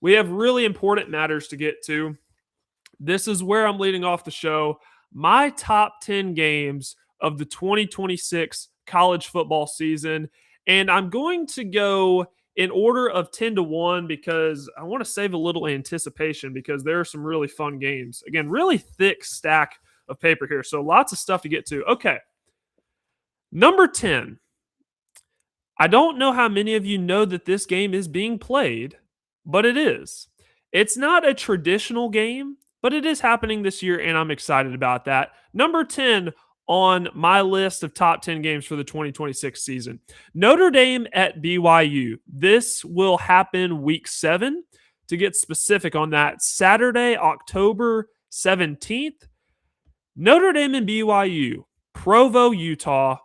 We have really important matters to get to. This is where I'm leading off the show. My top 10 games of the 2026 college football season. And I'm going to go in order of 10 to 1 because I want to save a little anticipation because there are some really fun games. Again, really thick stack of paper here. So lots of stuff to get to. Okay. Number 10. I don't know how many of you know that this game is being played, but it is. It's not a traditional game, but it is happening this year, and I'm excited about that. Number 10 on my list of top 10 games for the 2026 season, Notre Dame at BYU. This will happen week 7. To get specific on that, Saturday, October 17th, Notre Dame and BYU, Provo, Utah.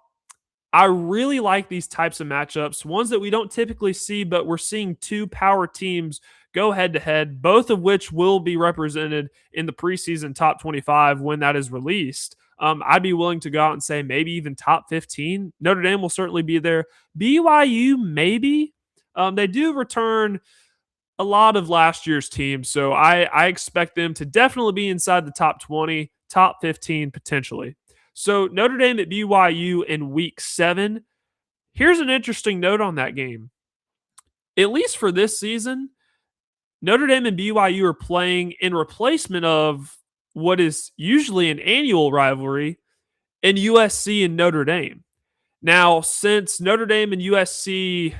I really like these types of matchups, ones that we don't typically see, but we're seeing two power teams go head to head, both of which will be represented in the preseason top 25 when that is released. I'd be willing to go out and say maybe even top 15. Notre Dame will certainly be there. BYU, maybe. They do return a lot of last year's teams, so I expect them to definitely be inside the top 20, top 15 potentially. So Notre Dame at BYU in week 7. Here's an interesting note on that game. At least for this season, Notre Dame and BYU are playing in replacement of what is usually an annual rivalry in USC and Notre Dame. Now, since Notre Dame and USC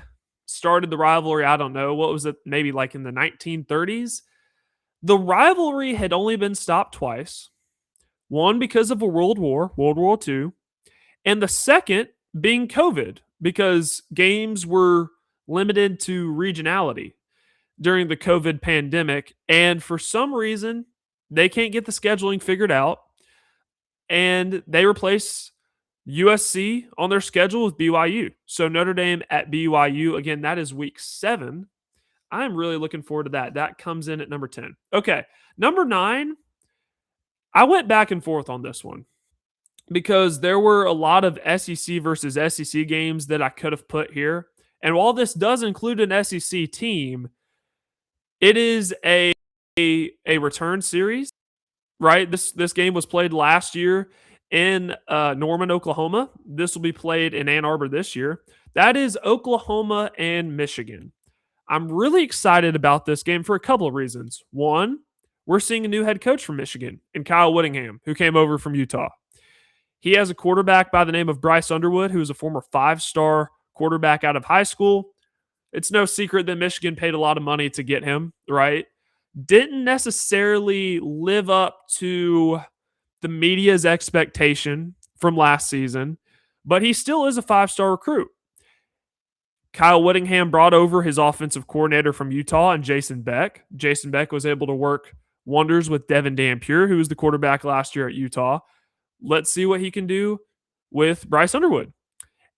started the rivalry, I don't know, what was it, maybe like in the 1930s? The rivalry had only been stopped twice. One because of a World War II, and the second being COVID because games were limited to regionality during the COVID pandemic. And for some reason, they can't get the scheduling figured out. And they replace USC on their schedule with BYU. So Notre Dame at BYU, again, that is week 7. I'm really looking forward to that. That comes in at number 10. Okay, number 9. I went back and forth on this one because there were a lot of SEC versus SEC games that I could have put here. And while this does include an SEC team, it is a return series, right? This game was played last year in Norman, Oklahoma. This will be played in Ann Arbor this year. That is Oklahoma and Michigan. I'm really excited about this game for a couple of reasons. One, we're seeing a new head coach from Michigan in Kyle Whittingham, who came over from Utah. He has a quarterback by the name of Bryce Underwood, who is a former 5-star quarterback out of high school. It's no secret that Michigan paid a lot of money to get him, right? Didn't necessarily live up to the media's expectation from last season, but he still is a 5-star recruit. Kyle Whittingham brought over his offensive coordinator from Utah and Jason Beck. Jason Beck was able to work wonders with Devin Dampier, who was the quarterback last year at Utah. Let's see what he can do with Bryce Underwood.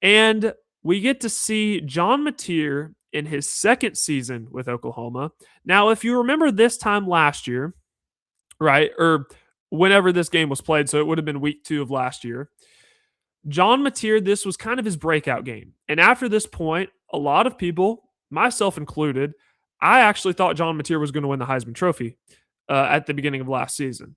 And we get to see John Mateer in his second season with Oklahoma. Now, if you remember this time last year, right, or whenever this game was played, so it would have been week 2 of last year, John Mateer, this was kind of his breakout game. And after this point, a lot of people, myself included, I actually thought John Mateer was going to win the Heisman Trophy at the beginning of last season.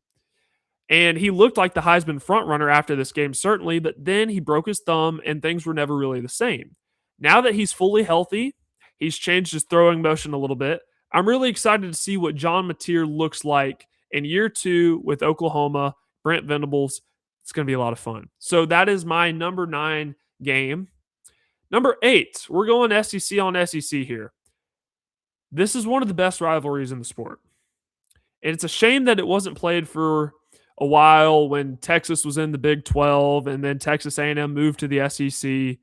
And he looked like the Heisman frontrunner after this game, certainly, but then he broke his thumb and things were never really the same. Now that he's fully healthy, he's changed his throwing motion a little bit. I'm really excited to see what John Mateer looks like in year 2 with Oklahoma, Brent Venables. It's going to be a lot of fun. So that is my number 9 game. Number 8, we're going SEC on SEC here. This is one of the best rivalries in the sport. And it's a shame that it wasn't played for a while when Texas was in the Big 12 and then Texas A&M moved to the SEC.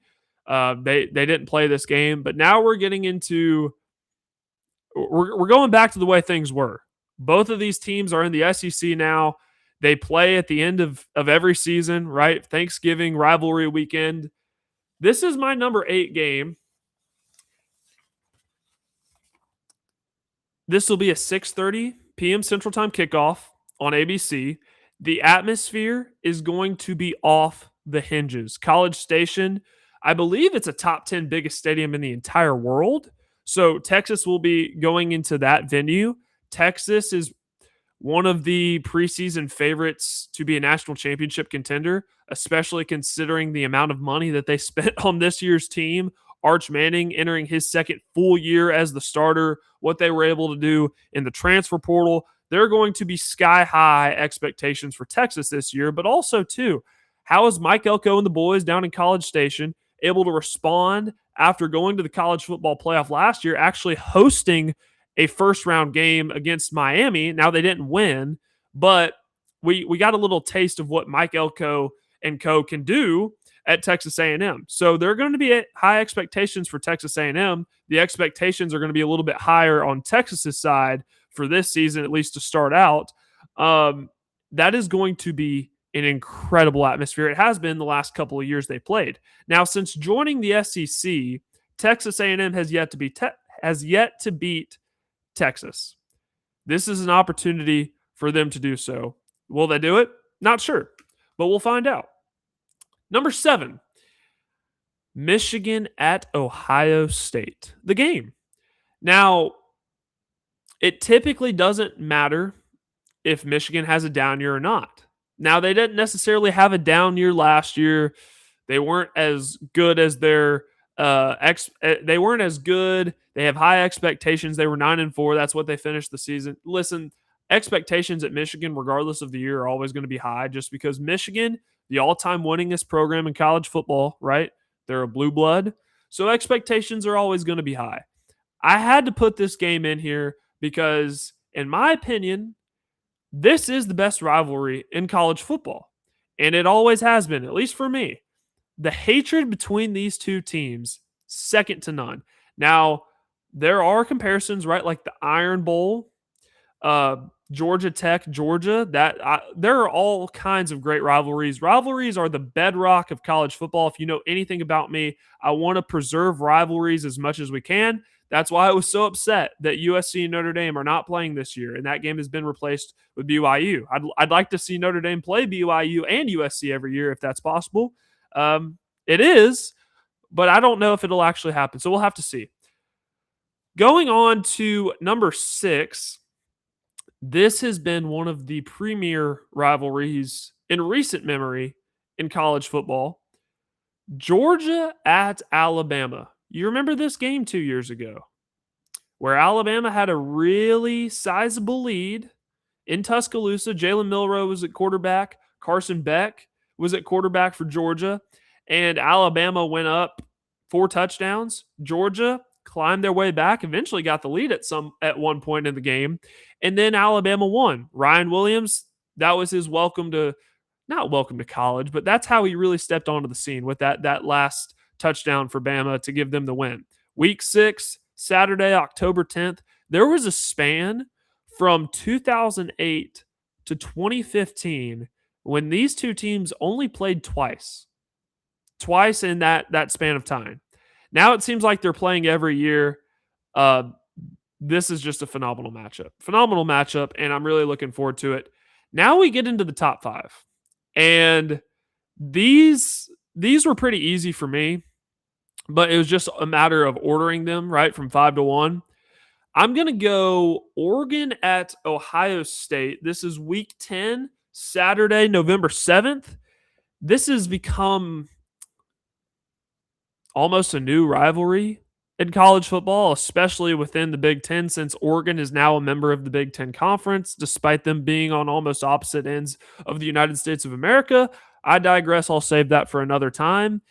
They didn't play this game, but now we're getting into we're going back to the way things were. Both of these teams are in the SEC now. They play at the end of every season, right? Thanksgiving, rivalry weekend. This is my number 8 game. This will be a 6:30 p.m. Central Time kickoff on ABC. The atmosphere is going to be off the hinges. College Station, I believe it's a top 10 biggest stadium in the entire world. So Texas will be going into that venue. Texas is one of the preseason favorites to be a national championship contender, especially considering the amount of money that they spent on this year's team. Arch Manning entering his second full year as the starter, what they were able to do in the transfer portal. There are going to be sky high expectations for Texas this year, but also, too, how is Mike Elko and the boys down in College Station able to respond after going to the college football playoff last year, actually hosting a first round game against Miami? Now they didn't win, but we got a little taste of what Mike Elko and co can do at Texas A&M. So there are going to be high expectations for Texas A&M. The expectations are going to be a little bit higher on Texas's side for this season, at least to start out. That is going to be an incredible atmosphere. It has been the last couple of years they played. Now, since joining the SEC, Texas A&M has yet to beat Texas. This is an opportunity for them to do so. Will they do it? Not sure, but we'll find out. Number 7, Michigan at Ohio State. The game. Now, it typically doesn't matter if Michigan has a down year or not. Now, they didn't necessarily have a down year last year. They weren't as good as they weren't as good. They have high expectations. They were 9-4. That's what they finished the season. Listen, expectations at Michigan, regardless of the year, are always going to be high just because Michigan, the all-time winningest program in college football, right? They're a blue blood. So expectations are always going to be high. I had to put this game in here because, in my opinion, this is the best rivalry in college football. And it always has been, at least for me. The hatred between these two teams, second to none. Now, there are comparisons, right? Like the Iron Bowl, Georgia Tech, Georgia. There are all kinds of great rivalries. Rivalries are the bedrock of college football. If you know anything about me, I want to preserve rivalries as much as we can. That's why I was so upset that USC and Notre Dame are not playing this year, and that game has been replaced with BYU. I'd like to see Notre Dame play BYU and USC every year if that's possible. It is, but I don't know if it'll actually happen, so we'll have to see. Going on to number 6, this has been one of the premier rivalries in recent memory in college football. Georgia at Alabama. You remember this game 2 years ago where Alabama had a really sizable lead in Tuscaloosa. Jalen Milroe was at quarterback. Carson Beck was at quarterback for Georgia. And Alabama went up 4 touchdowns. Georgia climbed their way back, eventually got the lead at one point in the game. And then Alabama won. Ryan Williams, that was his not welcome to college, but that's how he really stepped onto the scene with that last touchdown for Bama to give them the win. Week 6, Saturday, October 10th, there was a span from 2008 to 2015 when these two teams only played twice in that span of time. Now it seems like they're playing every year. This is just a phenomenal matchup, and I'm really looking forward to it. Now we get into the top 5, and these were pretty easy for me, but it was just a matter of ordering them right from 5 to 1. I'm going to go Oregon at Ohio State. This is week 10, Saturday, November 7th. This has become almost a new rivalry in college football, especially within the Big Ten, since Oregon is now a member of the Big Ten Conference, despite them being on almost opposite ends of the United States of America. I digress. I'll save that for another time.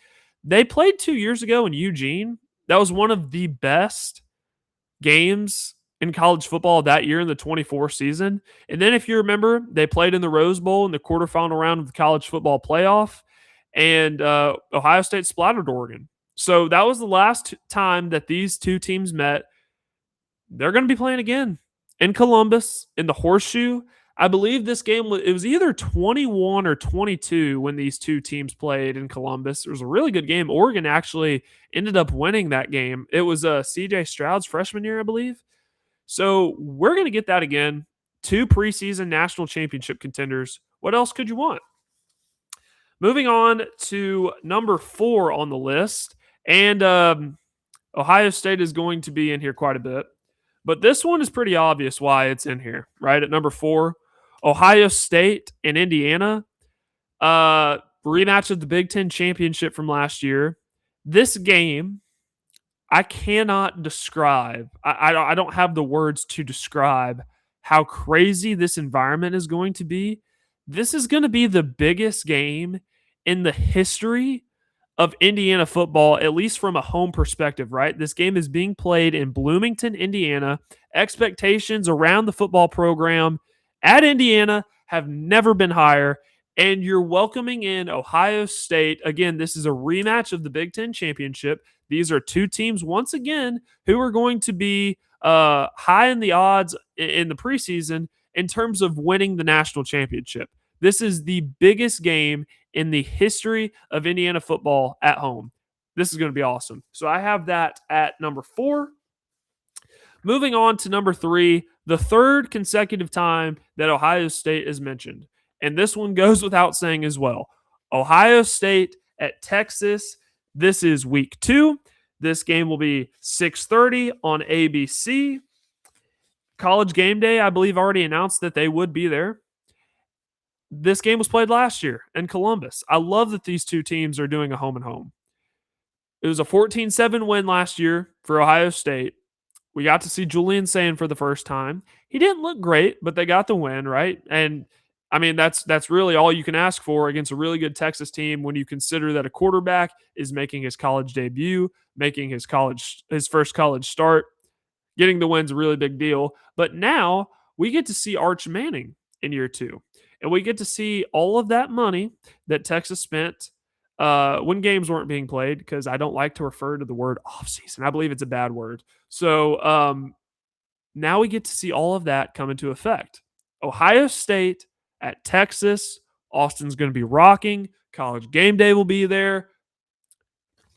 They played 2 years ago in Eugene. That was one of the best games in college football that year in the 24 season. And then if you remember, they played in the Rose Bowl in the quarterfinal round of the college football playoff, and Ohio State splattered Oregon. So that was the last time that these two teams met. They're going to be playing again in Columbus, in the Horseshoe. I believe this game, it was either 21 or 22 when these two teams played in Columbus. It was a really good game. Oregon actually ended up winning that game. It was C.J. Stroud's freshman year, I believe. So we're going to get that again. 2 preseason national championship contenders. What else could you want? Moving on to number 4 on the list. And Ohio State is going to be in here quite a bit. But this one is pretty obvious why it's in here, right? At number 4, Ohio State and Indiana. Rematch of the Big Ten championship from last year. This game, I cannot describe. I don't have the words to describe how crazy this environment is going to be. This is going to be the biggest game in the history of Indiana football, at least from a home perspective, right? This game is being played in Bloomington, Indiana. Expectations around the football program at Indiana have never been higher. And you're welcoming in Ohio State. Again, this is a rematch of the Big Ten championship. These are two teams, once again, who are going to be high in the odds in the preseason in terms of winning the national championship. This is the biggest game in the history of Indiana football at home. This is going to be awesome. So I have that at number 4. Moving on to number 3, the third consecutive time that Ohio State is mentioned. And this one goes without saying as well. Ohio State at Texas. This is week 2. This game will be 6:30 on ABC. College Game Day, I believe, already announced that they would be there. This game was played last year in Columbus. I love that these two teams are doing a home and home. It was a 14-7 win last year for Ohio State. We got to see Julian Sand for the first time. He didn't look great, but they got the win, right? And I mean, that's really all you can ask for against a really good Texas team when you consider that a quarterback is making his college debut, making his first college start. Getting the win's a really big deal. But now we get to see Arch Manning in year 2. And we get to see all of that money that Texas spent when games weren't being played, because I don't like to refer to the word offseason. I believe it's a bad word. So now we get to see all of that come into effect. Ohio State at Texas. Austin's going to be rocking. College Game Day will be there.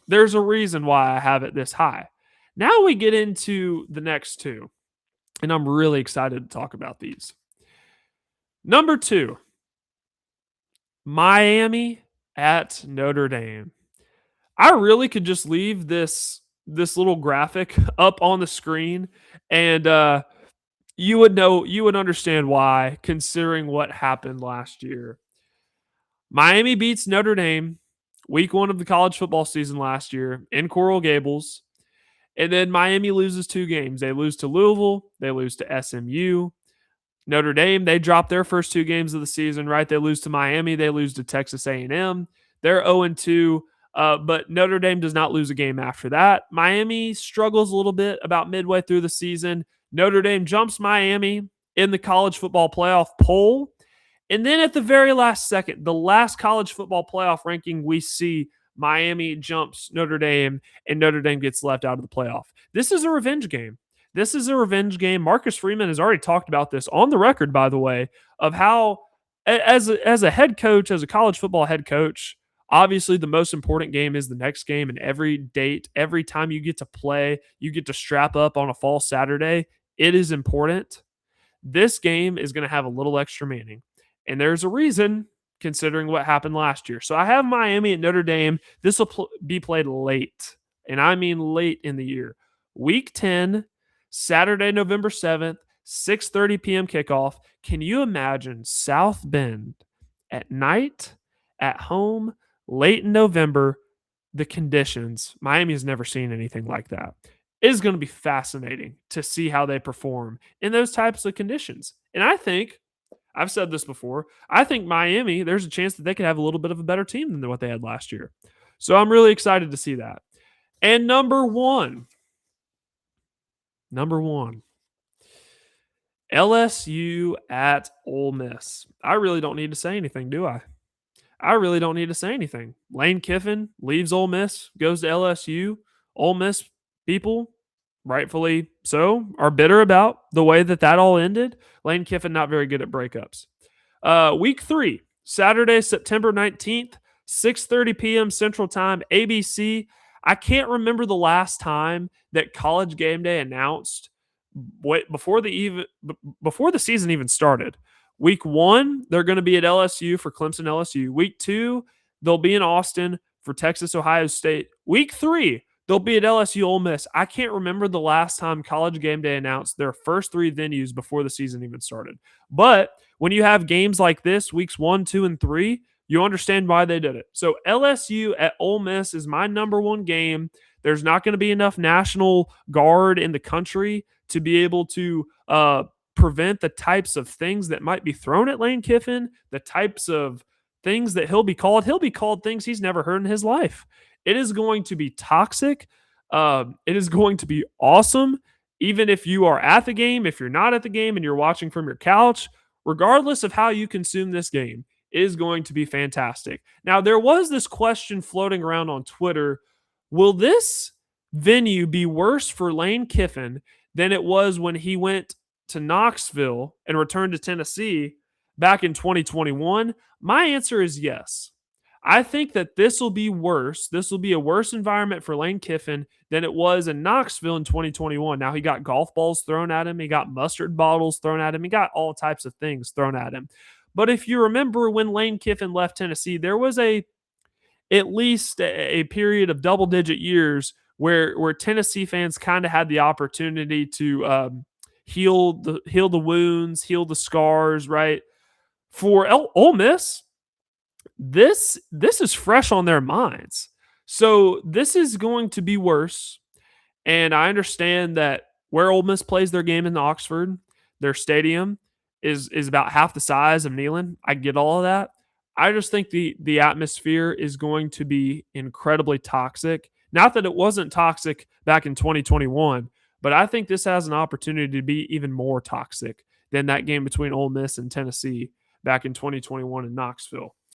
There's a reason why I have it this high. Now we get into the next 2, and I'm really excited to talk about these. Number 2, Miami at Notre Dame. I really could just leave this little graphic up on the screen, and you would understand why, considering what happened last year. Miami beats Notre Dame week 1 of the college football season last year in Coral Gables. And then Miami loses 2 games. They lose to Louisville. They lose to SMU. Notre Dame, they drop their first 2 games of the season, right? They lose to Miami. They lose to Texas A&M. They're 0-2, but Notre Dame does not lose a game after that. Miami struggles a little bit about midway through the season. Notre Dame jumps Miami in the college football playoff poll. And then at the very last second, the last college football playoff ranking we see, Miami jumps Notre Dame, and Notre Dame gets left out of the playoff. This is a revenge game. This is a revenge game. Marcus Freeman has already talked about this on the record, by the way, of how, as a head coach, as a college football head coach, obviously the most important game is the next game, and every date, every time you get to play, you get to strap up on a fall Saturday, it is important. This game is going to have a little extra meaning, and there's a reason, considering what happened last year. So I have Miami at Notre Dame. This will be played late, and I mean late in the year. Week 10, Saturday, November 7th, 6:30 p.m. kickoff. Can you imagine South Bend at night, at home, late in November? The conditions, Miami has never seen anything like that. It is going to be fascinating to see how they perform in those types of conditions. And I think, I've said this before, I think Miami, there's a chance that they could have a little bit of a better team than what they had last year. So I'm really excited to see that. And number one, LSU at Ole Miss. I really don't need to say anything, do I? I really don't need to say anything. Lane Kiffin leaves Ole Miss, goes to LSU. Ole Miss people, rightfully so, are bitter about the way that all ended. Lane Kiffin not very good at breakups. Week 3, Saturday, September 19th, 6:30 p.m. Central Time, ABC. I can't remember the last time that College Game Day announced before the season even started. Week 1, they're going to be at LSU for Clemson LSU. Week 2, they'll be in Austin for Texas Ohio State. Week 3, They'll be at LSU Ole Miss. I can't remember the last time College Game Day announced their first 3 venues before the season even started. But when you have games like this, weeks 1, 2, and 3, you understand why they did it. So LSU at Ole Miss is my number one game. There's not going to be enough National Guard in the country to be able to prevent the types of things that might be thrown at Lane Kiffin, the types of things that he'll be called. He'll be called things he's never heard in his life. It is going to be toxic. It is going to be awesome. Even if you are at the game, if you're not at the game and you're watching from your couch, regardless of how you consume this game, it is going to be fantastic. Now, there was this question floating around on Twitter. Will this venue be worse for Lane Kiffin than it was when he went to Knoxville and returned to Tennessee back in 2021? My answer is yes. I think that this will be worse. This will be a worse environment for Lane Kiffin than it was in Knoxville in 2021. Now, he got golf balls thrown at him. He got mustard bottles thrown at him. He got all types of things thrown at him. But if you remember when Lane Kiffin left Tennessee, there was at least a period of double-digit years where Tennessee fans kind of had the opportunity to heal the wounds, heal the scars, right? For Ole Miss, this is fresh on their minds. So this is going to be worse. And I understand that where Ole Miss plays their game in Oxford, their stadium is about half the size of Neyland. I get all of that. I just think the atmosphere is going to be incredibly toxic. Not that it wasn't toxic back in 2021, but I think this has an opportunity to be even more toxic than that game between Ole Miss and Tennessee back in 2021 in Knoxville.